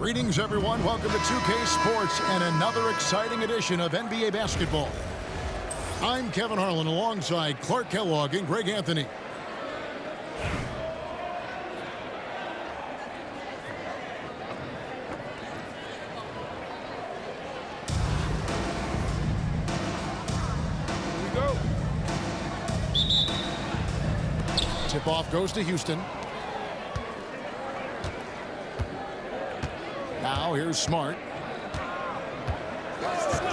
Greetings, everyone. Welcome to 2K Sports and another exciting edition of NBA basketball. I'm Kevin Harlan alongside Clark Kellogg and Greg Anthony. Here we go. Tip-off goes to Houston. Now here's Smart.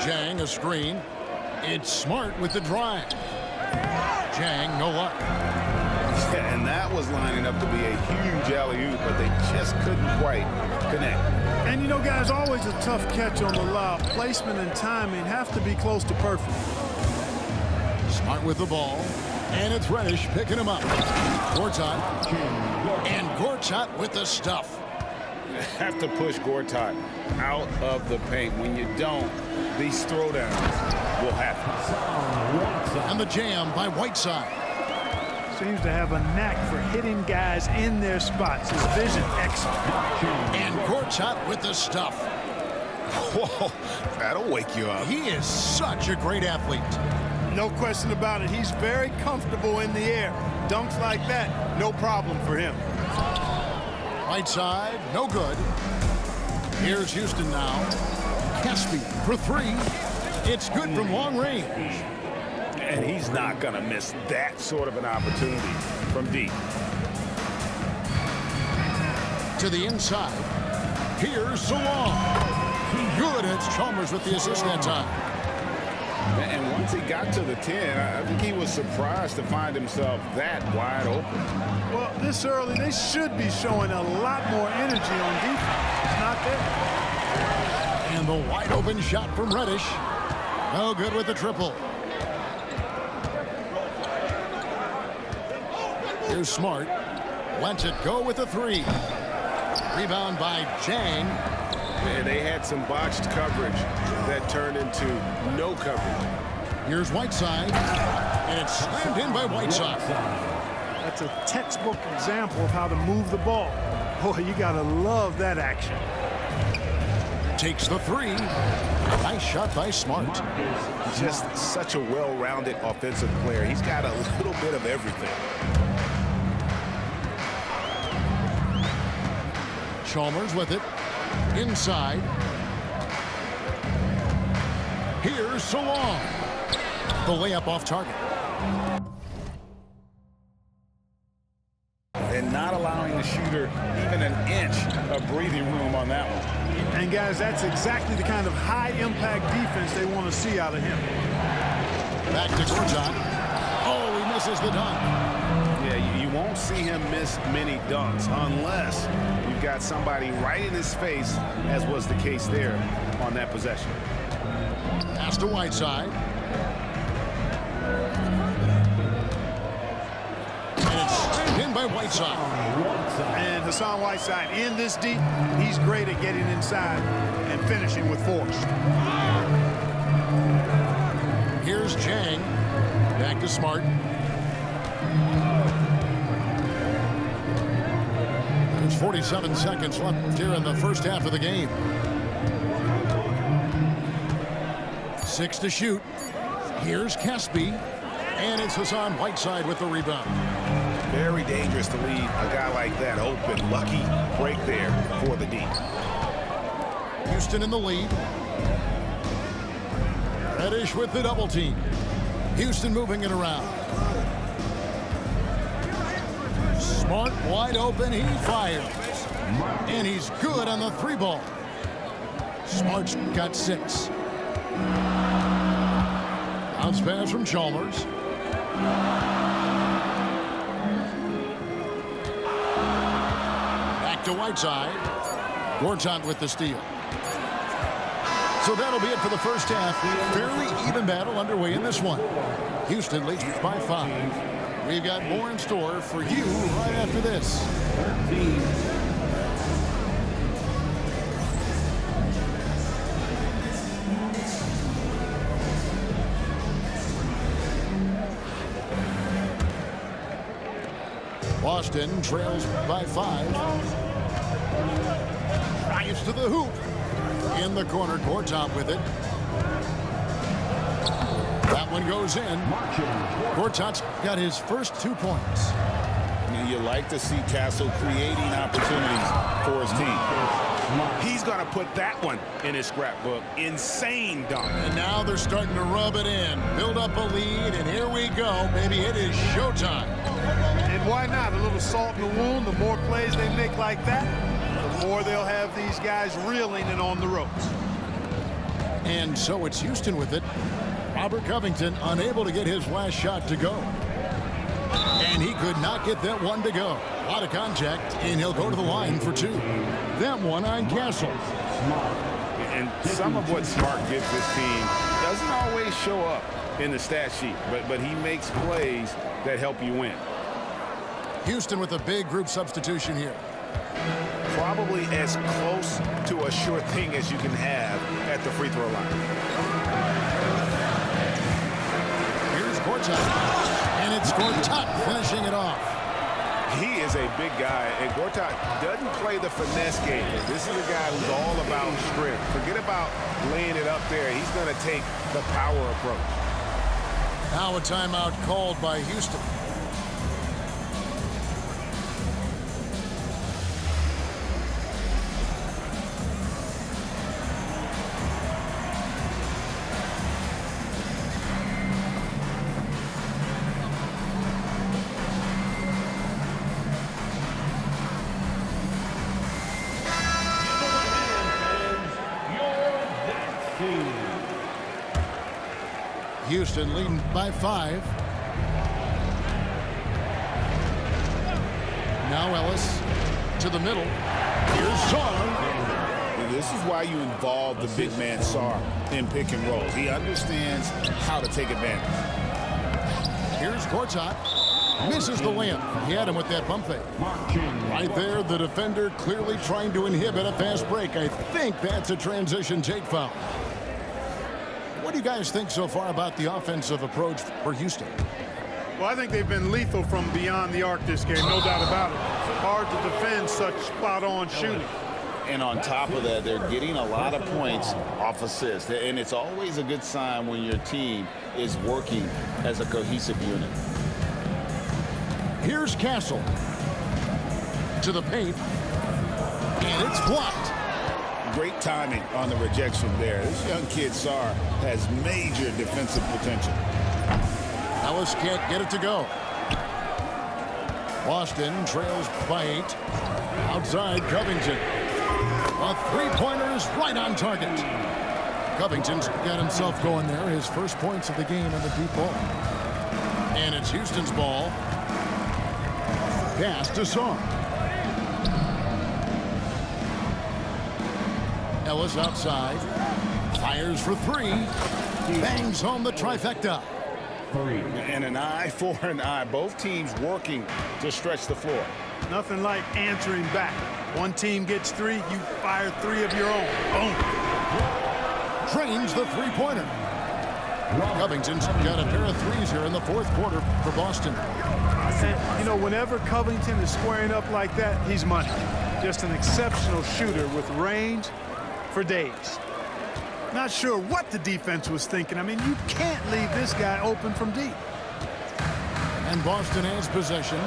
Jang a screen. It's Smart with the drive. Jang, no luck. Yeah, and that was lining up to be a huge alley-oop, but they just couldn't quite connect. And you know, guys, always a tough catch on the lob. Placement and timing have to be close to perfect. Smart with the ball. And it's Reddish picking him up. Gortat. And Gortat with the stuff. Have to push Gortat out of the paint. When you don't, these throwdowns will happen. And the jam by Whiteside. Seems to have a knack for hitting guys in their spots. His vision excellent. And Gortat with the stuff. Whoa, that'll wake you up. He is such a great athlete. No question about it. He's very comfortable in the air. Dunks like that, no problem for him. Right side, no good. Here's Houston now. Caspi for three. It's good from long range. And he's not going to miss that sort of an opportunity from deep. To the inside. Here's Salon. Good. It's Chalmers with the assist that time. And once he got to the 10, I think he was surprised to find himself that wide open. Well, this early, they should be showing a lot more energy on defense. It's not there. And the wide open shot from Reddish. No good with the triple. Here's Smart. Lets it go with a three. Rebound by Jang. And they had some botched coverage that turned into no coverage. Here's Whiteside. And it's slammed in by Whiteside. That's a textbook example of how to move the ball. Boy, you gotta love that action. Takes the three. Nice shot by Smart. Just such a well-rounded offensive player. He's got a little bit of everything. Chalmers with it. Inside. Here's Salon. The layup off target. And not allowing the shooter even an inch of breathing room on that one. And guys, that's exactly the kind of high-impact defense they want to see out of him. Back to Gortat. Oh, he misses the dunk. Yeah, you won't see him miss many dunks unless you've got somebody right in his face, as was the case there on that possession. Pass to Whiteside. And it's slammed in by Whiteside. And Hassan Whiteside in this deep, he's great at getting inside and finishing with force. Here's Jang. Back to Smart. There's 47 seconds left here in the first half of the game. 6 to shoot. Here's Caspi. And it's Hassan Whiteside with the rebound. Very dangerous to leave a guy like that open. Lucky break there for the D. Houston in the lead. Reddish with the double team. Houston moving it around. Smart wide open. He fires. And he's good on the three ball. Smart's got 6. Bounce pass from Chalmers. Back to Whiteside. Gortat with the steal. So that'll be it for the first half. Fairly even battle underway in this one. Houston leads by 5. We've got more in store for you right after this. Boston trails by 5. Drives to the hoop. In the corner, Gortat with it. That one goes in. Gortat's got his first 2 points. And you like to see Castle creating opportunities for his team. He's going to put that one in his scrapbook. Insane dunk. And now they're starting to rub it in. Build up a lead, and here we go. Maybe it is showtime. And why not? A little salt in the wound. The more plays they make like that, the more they'll have these guys reeling and on the ropes. And so it's Houston with it. Robert Covington unable to get his last shot to go. And he could not get that one to go. A lot of contact, and he'll go to the line for 2. That one on Castle. And some of what Smart gives this team doesn't always show up in the stat sheet, but he makes plays that help you win. Houston with a big group substitution here. Probably as close to a sure thing as you can have at the free throw line. Here's Gortat. And it's Gortat finishing it off. He is a big guy, and Gortat doesn't play the finesse game. This is a guy who's all about strength. Forget about laying it up there. He's going to take the power approach. Now a timeout called by Houston. Houston leading by 5. Now Ellis to the middle. Here's Sarr. This is why you involve the big man Sarr in pick and rolls. He understands how to take advantage. Here's Gortat. Misses the layup. He had him with that bump fake. Right there, the defender clearly trying to inhibit a fast break. I think that's a transition take foul. What do you guys think so far about the offensive approach for Houston? Well, I think they've been lethal from beyond the arc this game, no doubt about it. Hard to defend such spot-on shooting. And on top of that, they're getting a lot of points off assists. And it's always a good sign when your team is working as a cohesive unit. Here's Castle to the paint, and it's blocked. Great timing on the rejection there. This young kid, Sarr, has major defensive potential. Ellis can't get it to go. Boston trails by 8. Outside, Covington. A three-pointer is right on target. Covington's got himself going there. His first points of the game on the deep ball. And it's Houston's ball. Pass to Sarr. Ellis outside. Fires for 3. Bangs home the trifecta. And an eye for an eye. Both teams working to stretch the floor. Nothing like answering back. One team gets 3, you fire 3 of your own. Boom. Drains the three-pointer. Covington's got a pair of 3s here in the fourth quarter for Boston. And, you know, whenever Covington is squaring up like that, he's money. Just an exceptional shooter with range for days. Not sure what the defense was thinking. I mean, you can't leave this guy open from deep. And Boston has possession.